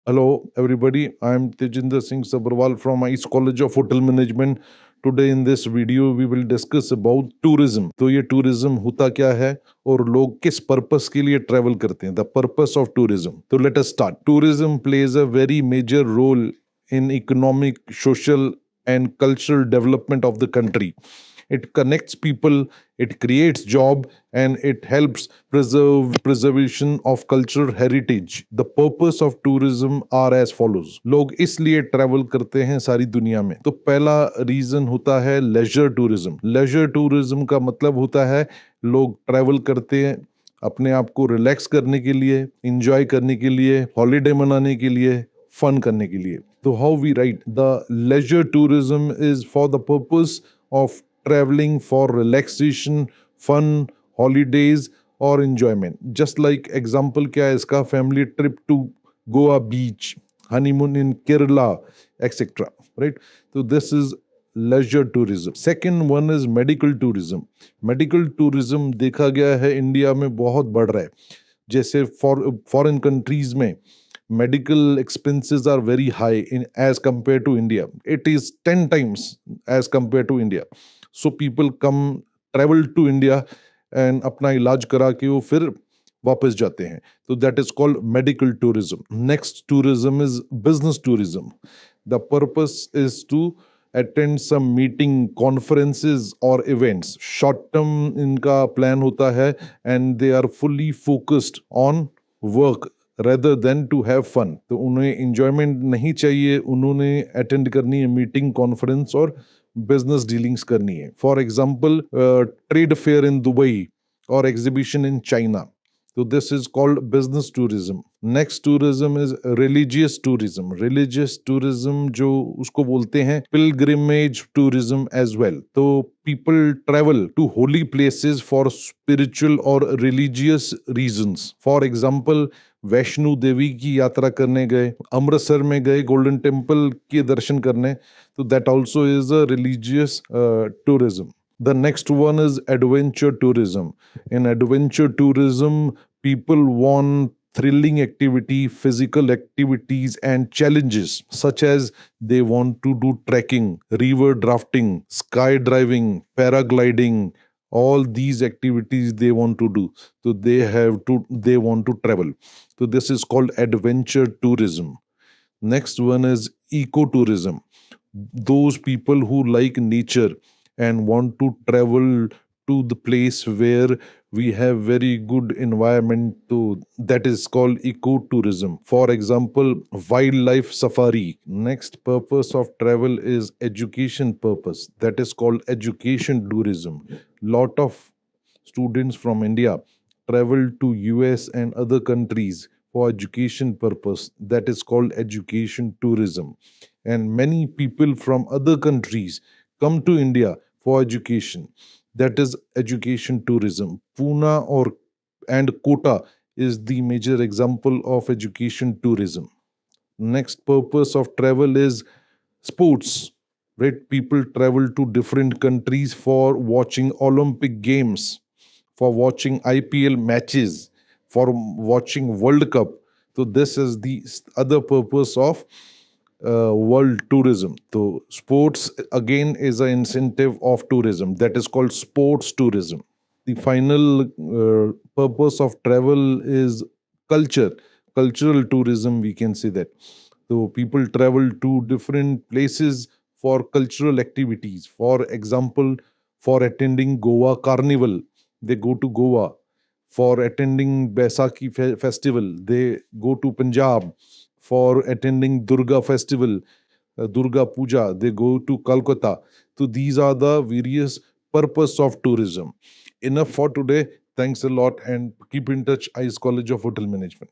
Hello, everybody. I'm Tejinder Singh Sabharwal from ICE College of Hotel Management. Today in this video, we will discuss about tourism. तो ये tourism होता क्या है और लोग किस purpose के लिए travel करते हैं? The purpose of tourism. तो let us start. Tourism plays a very major role in economic, social, and cultural development of the country. It connects people, it creates job, and it helps preservation of cultural heritage. The purpose of tourism are as follows. लोग इसलिए travel करते हैं सारी दुनिया में। तो पहला reason होता है लेजर टूरिज्म। लेजर टूरिज्म का मतलब होता है लोग ट्रैवल करते हैं अपने आप को रिलैक्स करने के लिए, इंजॉय करने के लिए, हॉलीडे मनाने के लिए, फन करने के लिए। तो how we write the leisure tourism is for the purpose of traveling for relaxation, fun, holidays or enjoyment. Just like example क्या है इसका, family trip to Goa beach, honeymoon in Kerala, etc. Right? So this is leisure tourism. Second one is medical tourism. Medical tourism देखा गया है India में बहुत बढ़ रहा है. जैसे फॉरेन कंट्रीज में medical expenses are very high in as compared to India. It is 10 times as compared to India. So people come travel to India and अपना इलाज करा के वो फिर वापस जाते हैं. तो that is called medical tourism. Next tourism is business tourism. The purpose is to attend some meeting, conferences or events. Short term इनका plan होता है and they are fully focused on work rather than to have fun. तो उन्हें enjoyment नहीं चाहिए, उन्होंने attend करनी है मीटिंग, कॉन्फ्रेंस और बिजनेस डीलिंग्स करनी है. For example trade fair in Dubai और एग्जीबिशन इन चाइना. तो this is called business tourism. Next tourism is religious tourism. Religious tourism जो उसको बोलते हैं पिलग्रिमेज टूरिज्म एज वेल. तो people travel to holy places for spiritual और religious reasons. For example Vaishno Devi की यात्रा करने गए, अमृतसर में गए गोल्डन टेम्पल के दर्शन करने. तो that also is a religious tourism. The next one is adventure tourism. In adventure tourism, people want thrilling activity, physical activities, and challenges, such as they want to do trekking, river drafting, skydiving, paragliding. All these activities they want to do. So they want to travel. So this is called adventure tourism. Next one is ecotourism. Those people who like nature and want to travel to the place where we have very good environment, to that is called ecotourism. For example, wildlife safari. Next purpose of travel is education purpose, that is called education tourism. Lot of students from India travel to US and other countries for education purpose, that is called education tourism. And many people from other countries come to India for education. That is education tourism. Pune or and Kota is the major example of education tourism. Next purpose of travel is sports. Right? People travel to different countries for watching Olympic games, for watching IPL matches, for watching World Cup. So this is the other purpose of world tourism. So sports again is an incentive of tourism, that is called sports tourism. The final purpose of travel is culture, cultural tourism, we can say that. So people travel to different places for cultural activities. For example, for attending Goa Carnival, they go to Goa. For attending Baisakhi festival, they go to Punjab. For attending Durga festival, Durga Puja, they go to Calcutta. So these are the various purpose of tourism. Enough for today. Thanks a lot and keep in touch. ICE College of Hotel Management.